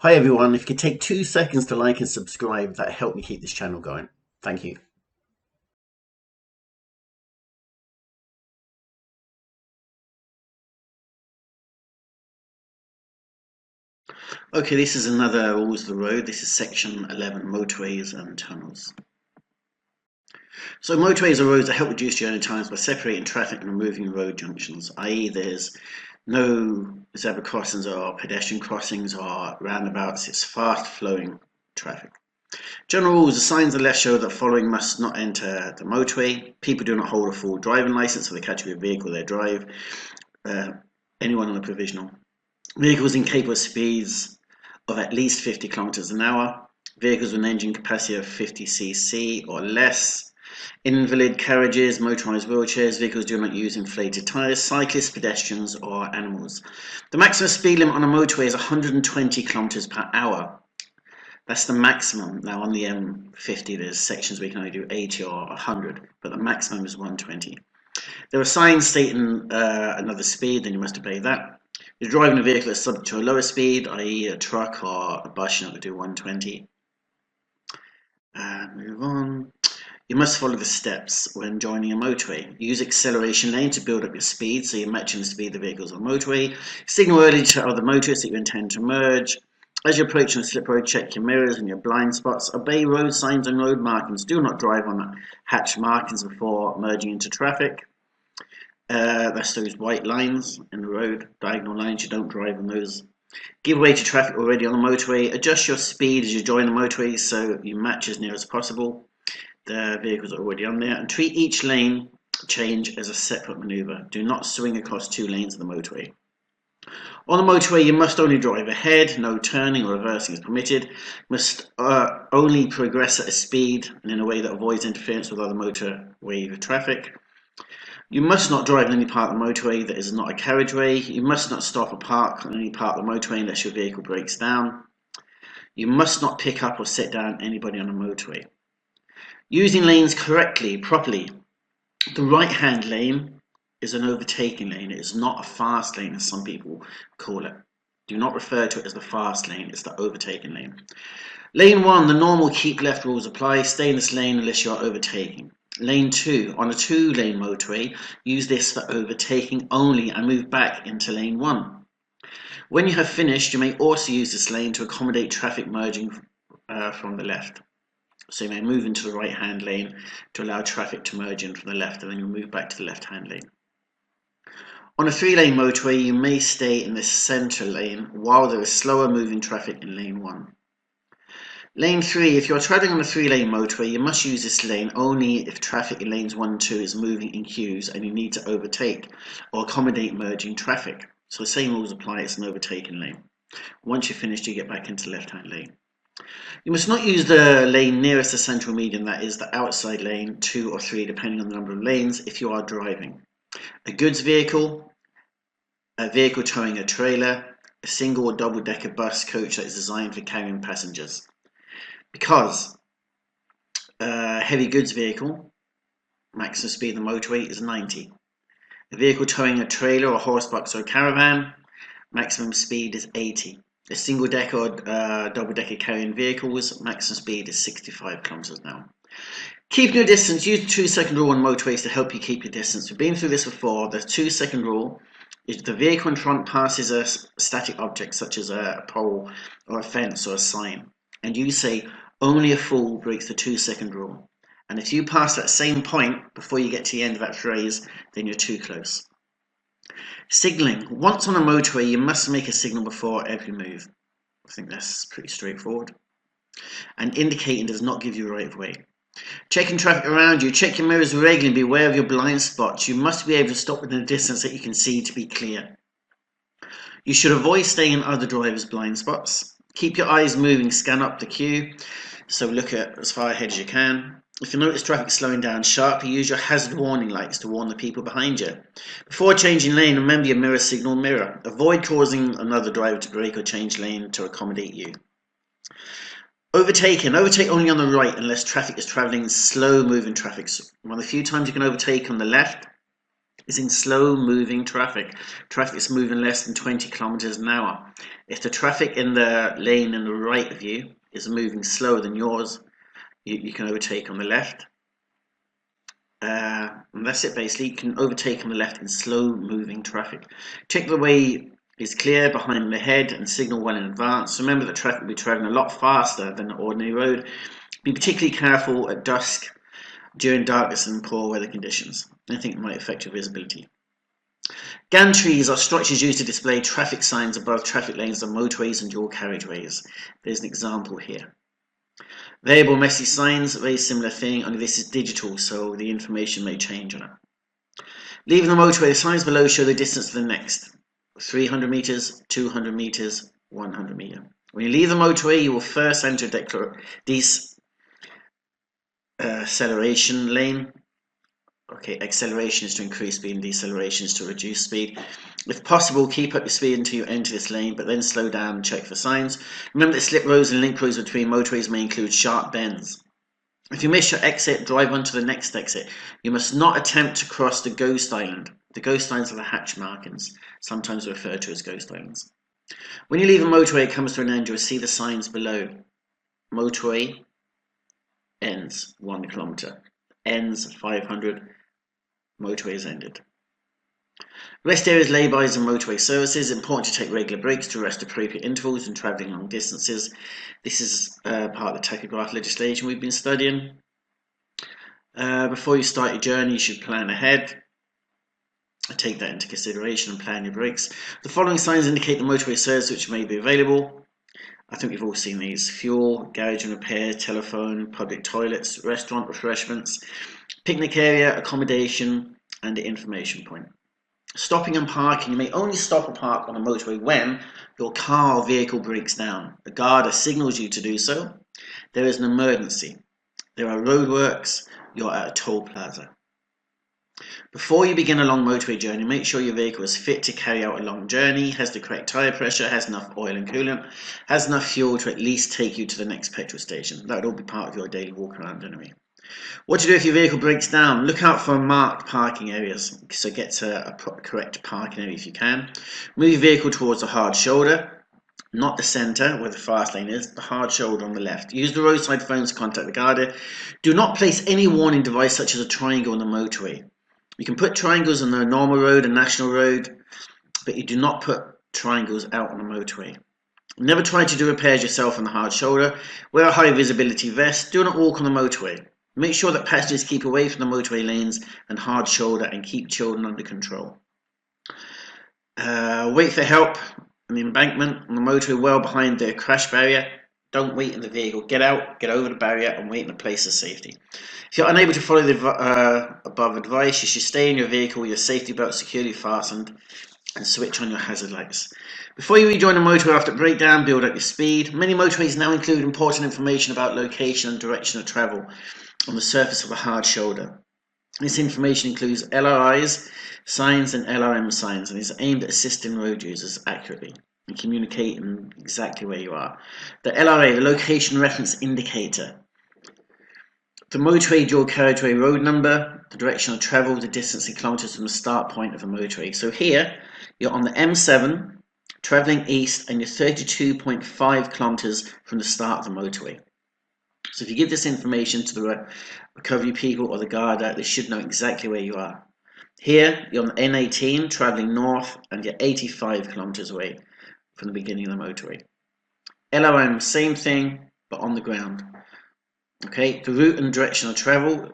Hi everyone, if you could take 2 seconds to like and subscribe, that helped me keep this channel going. Thank you. Okay, this is another Rules of the Road. This is section 11, motorways and tunnels. So motorways are roads that help reduce journey times by separating traffic and removing road junctions, i.e. there's no zebra crossings or pedestrian crossings or roundabouts, it's fast flowing traffic. General rules: the signs on the left show that following must not enter the motorway. People do not hold a full driving license for the category of vehicle they drive. Uh, anyone on a provisional. Vehicles incapable of speeds of at least 50 kilometers an hour. Vehicles with an engine capacity of 50 cc or less. Invalid carriages, motorized wheelchairs, vehicles do not use inflated tires, cyclists, pedestrians, or animals. The maximum speed limit on a motorway is 120 kilometers per hour. That's the maximum. Now on the M50 there's sections where you can only do 80 or 100, but the maximum is 120. There are signs stating another speed, then you must obey that. If you're driving a vehicle that's subject to a lower speed, i.e. a truck or a bus, you're not going to do 120. Move on. You must follow the steps when joining a motorway. Use acceleration lane to build up your speed, so you're matching the speed of the vehicles on the motorway. Signal early to other motorists that you intend to merge. As you're approaching a slip road, check your mirrors and your blind spots. Obey road signs and road markings. Do not drive on hatch markings before merging into traffic. That's those white lines in the road, diagonal lines, you don't drive on those. Give way to traffic already on the motorway. Adjust your speed as you join the motorway so you match as near as possible. The vehicles are already on there. And treat each lane change as a separate maneuver. Do not swing across two lanes of the motorway. On the motorway, you must only drive ahead. No turning or reversing is permitted. You must only progress at a speed and in a way that avoids interference with other motorway traffic. You must not drive in any part of the motorway that is not a carriageway. You must not stop or park on any part of the motorway unless your vehicle breaks down. You must not pick up or sit down anybody on a motorway. Using lanes correctly, properly. The right-hand lane is an overtaking lane. It is not a fast lane as some people call it. Do not refer to it as the fast lane, it's the overtaking lane. Lane 1, the normal keep left rules apply. Stay in this lane unless you are overtaking. Lane 2, on a 2-lane motorway, use this for overtaking only and move back into lane 1. When you have finished, you may also use this lane to accommodate traffic merging from the left. So you may move into the right-hand lane to allow traffic to merge in from the left, and then you'll move back to the left-hand lane. On a 3-lane motorway, you may stay in the center lane while there is slower moving traffic in lane 1. Lane 3, if you're travelling on a 3-lane motorway, you must use this lane only if traffic in lanes 1 and 2 is moving in queues and you need to overtake or accommodate merging traffic. So the same rules apply, it's an overtaking lane. Once you're finished, you get back into the left-hand lane. You must not use the lane nearest the central median, that is the outside lane, 2 or 3, depending on the number of lanes, if you are driving. A goods vehicle, a vehicle towing a trailer, a single or double-decker bus coach that is designed for carrying passengers. Because a heavy goods vehicle, maximum speed on the motorway is 90. A vehicle towing a trailer or horse box or a caravan, maximum speed is 80. A single decker or double decker carrying vehicles, maximum speed is 65 kilometers an hour. Keeping your distance, use the 2-second rule on motorways to help you keep your distance. We've been through this before. The 2-second rule is the vehicle in front passes a static object such as a pole or a fence or a sign, and you say only a fool breaks the 2-second rule. And if you pass that same point before you get to the end of that phrase, then you're too close. Signalling. Once on a motorway, you must make a signal before every move. I think that's pretty straightforward. And indicating does not give you a right of way. Checking traffic around you. Check your mirrors regularly. Be aware of your blind spots. You must be able to stop within a distance that you can see to be clear. You should avoid staying in other drivers' blind spots. Keep your eyes moving. Scan up the queue. So look at as far ahead as you can. If you notice traffic slowing down sharply, use your hazard warning lights to warn the people behind you. Before changing lane, remember your mirror signal mirror. Avoid causing another driver to brake or change lane to accommodate you. Overtaking. Overtake only on the right unless traffic is travelling in slow moving traffic. So one of the few times you can overtake on the left is in slow moving traffic. Traffic is moving less than 20 kilometers an hour. If the traffic in the lane in the right of you is moving slower than yours, you can overtake on the left. And that's it basically. You can overtake on the left in slow moving traffic. Check the way is clear behind the head and signal well in advance. Remember that traffic will be travelling a lot faster than an ordinary road. Be particularly careful at dusk, during darkness and poor weather conditions. Anything that might affect your visibility. Gantries are structures used to display traffic signs above traffic lanes on motorways and dual carriageways. There's an example here. Variable message signs, a very similar thing, only this is digital, so the information may change on it. Leaving the motorway, the signs below show the distance to the next. 300 meters, 200 meters, 100 meters. When you leave the motorway, you will first enter acceleration lane. Okay, acceleration is to increase speed and deceleration is to reduce speed. If possible, keep up your speed until you enter this lane, but then slow down and check for signs. Remember that slip roads and link roads between motorways may include sharp bends. If you miss your exit, drive on to the next exit. You must not attempt to cross the ghost island. The ghost islands are the hatch markings, sometimes referred to as ghost islands. When you leave a motorway, it comes to an end, you will see the signs below. Motorway ends 1 kilometer, ends 500, motorway is ended. Rest areas, laybys and motorway services. Important to take regular breaks to rest appropriate intervals and travelling long distances. This is part of the tachograph legislation we've been studying. Before you start your journey, you should plan ahead. Take that into consideration and plan your breaks. The following signs indicate the motorway service which may be available. I think we've all seen these. Fuel, garage and repair, telephone, public toilets, restaurant, refreshments, picnic area, accommodation, and the information point. Stopping and parking. You may only stop or park on a motorway when your car or vehicle breaks down. A guard signals you to do so. There is an emergency. There are roadworks. You're at a toll plaza. Before you begin a long motorway journey, make sure your vehicle is fit to carry out a long journey, has the correct tyre pressure, has enough oil and coolant, has enough fuel to at least take you to the next petrol station. That would all be part of your daily walk around anyway. What to do if your vehicle breaks down? Look out for marked parking areas, so get to a correct parking area if you can. Move your vehicle towards the hard shoulder, not the centre where the fast lane is, the hard shoulder on the left. Use the roadside phones to contact the guardian. Do not place any warning device such as a triangle on the motorway. You can put triangles on the normal road and national road, but you do not put triangles out on the motorway. Never try to do repairs yourself on the hard shoulder. Wear a high visibility vest. Do not walk on the motorway. Make sure that passengers keep away from the motorway lanes and hard shoulder and keep children under control. Wait for help on the embankment on the motorway well behind the crash barrier. Don't wait in the vehicle. Get out, get over the barrier and wait in a place of safety. If you're unable to follow the above advice, you should stay in your vehicle with your safety belt securely fastened and switch on your hazard lights. Before you rejoin a motorway after breakdown, build up your speed. Many motorways now include important information about location and direction of travel on the surface of a hard shoulder. This information includes LRIs, signs and LRM signs and is aimed at assisting road users accurately and communicating exactly where you are. The LRA, the Location Reference Indicator. The motorway dual carriageway road number, the direction of travel, the distance in kilometers from the start point of a motorway. So here, you're on the M7, travelling east, and you're 32.5 kilometers from the start of the motorway. So if you give this information to the recovery people or the guard, they should know exactly where you are. Here, you're on the N18, travelling north, and you're 85 kilometers away from the beginning of the motorway. LRM, same thing, but on the ground. Okay, the route and direction of travel.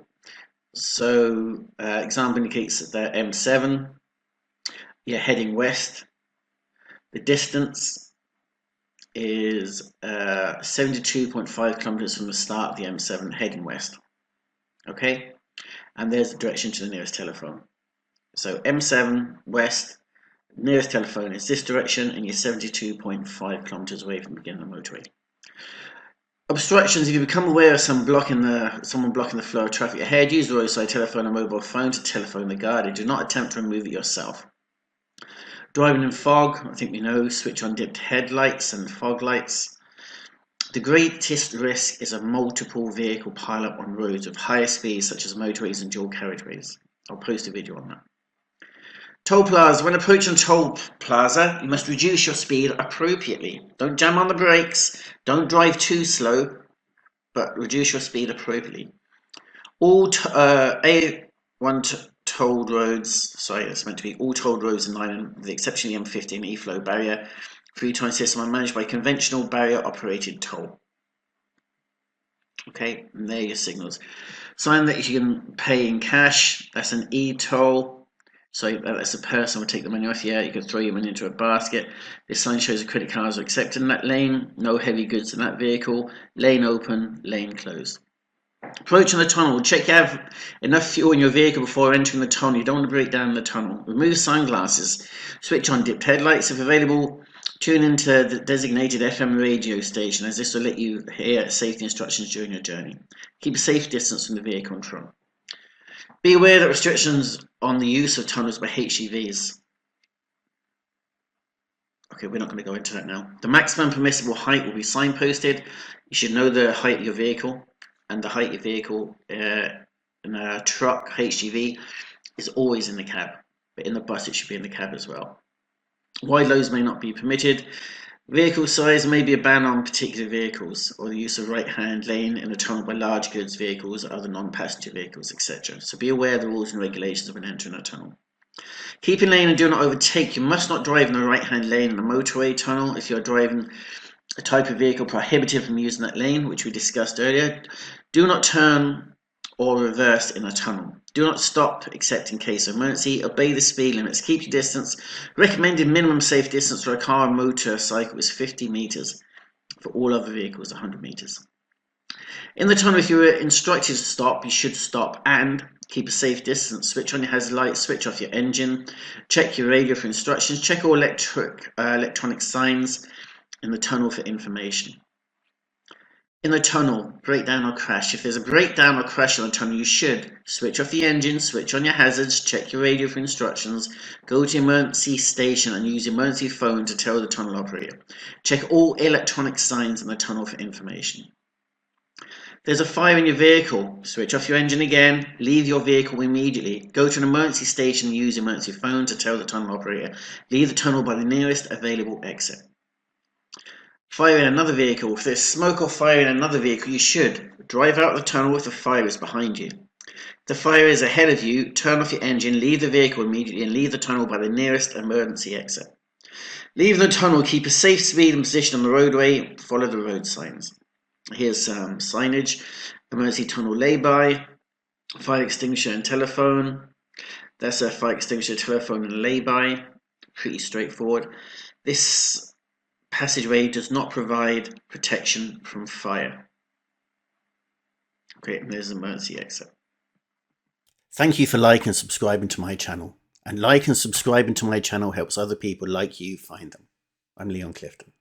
So, example indicates that they're M7. You're heading west. The distance is 72.5 kilometers from the start of the M7, heading west. Okay, and there's the direction to the nearest telephone. So M7 west. Nearest telephone is this direction, and you're 72.5 kilometers away from the beginning of the motorway. Obstructions. If you become aware of someone blocking the flow of traffic ahead, use the roadside telephone or mobile phone to telephone the guard. Do not attempt to remove it yourself. Driving in fog. I think we know. Switch on dipped headlights and fog lights. The greatest risk is a multiple vehicle pileup on roads with higher speeds such as motorways and dual carriageways. I'll post a video on that. Toll plaza. When approaching a toll plaza, you must reduce your speed appropriately. Don't jam on the brakes. Don't drive too slow, but reduce your speed appropriately. All A1 tolled roads, sorry, that's meant to be all tolled roads in Ireland, with the exception of the M50 E-flow barrier, 3-time system are managed by conventional barrier-operated toll. Okay, and there are your signals. Sign that you can pay in cash. That's an e-toll. So that's a person will take the money off you. You can throw your money into a basket. This sign shows the credit cards are accepted in that lane. No heavy goods in that vehicle. Lane open, lane closed. Approaching the tunnel, check you have enough fuel in your vehicle before entering the tunnel. You don't want to break down the tunnel. Remove sunglasses. Switch on dipped headlights if available. Tune into the designated FM radio station, as this will let you hear safety instructions during your journey. Keep a safe distance from the vehicle in front. Be aware that restrictions on the use of tunnels by HGVs. Okay, we're not going to go into that now. The maximum permissible height will be signposted. You should know the height of your vehicle, and the height of your vehicle in a truck, HGV, is always in the cab, but in the bus it should be in the cab as well. Wide loads may not be permitted. Vehicle size may be a ban on particular vehicles, or the use of right-hand lane in a tunnel by large goods vehicles, other non-passenger vehicles, etc. So be aware of the rules and regulations when entering a tunnel. Keep in lane and do not overtake. You must not drive in the right-hand lane in a motorway tunnel. If you're driving a type of vehicle prohibited from using that lane, which we discussed earlier, do not turn or reverse in a tunnel. Do not stop except in case of emergency. Obey the speed limits. Keep your distance. Recommended minimum safe distance for a car and motorcycle is 50 meters. For all other vehicles, 100 meters. In the tunnel, if you were instructed to stop, you should stop and keep a safe distance. Switch on your hazard lights. Switch off your engine. Check your radio for instructions. Check all electronic signs in the tunnel for information. In the tunnel, breakdown or crash. If there's a breakdown or crash in the tunnel, you should switch off the engine, switch on your hazards, check your radio for instructions, go to emergency station and use emergency phone to tell the tunnel operator. Check all electronic signs in the tunnel for information. If there's a fire in your vehicle, switch off your engine again, leave your vehicle immediately, go to an emergency station and use emergency phone to tell the tunnel operator. Leave the tunnel by the nearest available exit. Fire in another vehicle. If there's smoke or fire in another vehicle, you should drive out of the tunnel if the fire is behind you. If the fire is ahead of you, turn off your engine, leave the vehicle immediately and leave the tunnel by the nearest emergency exit. Leaving the tunnel, keep a safe speed and position on the roadway, follow the road signs. Here's some signage: emergency tunnel lay-by, fire extinguisher and telephone. That's a fire extinguisher, telephone and lay-by. Pretty straightforward. This passageway does not provide protection from fire. Okay, and there's an emergency exit. Thank you for liking and subscribing to my channel. And liking and subscribing to my channel helps other people like you find them. I'm Leon Clifton.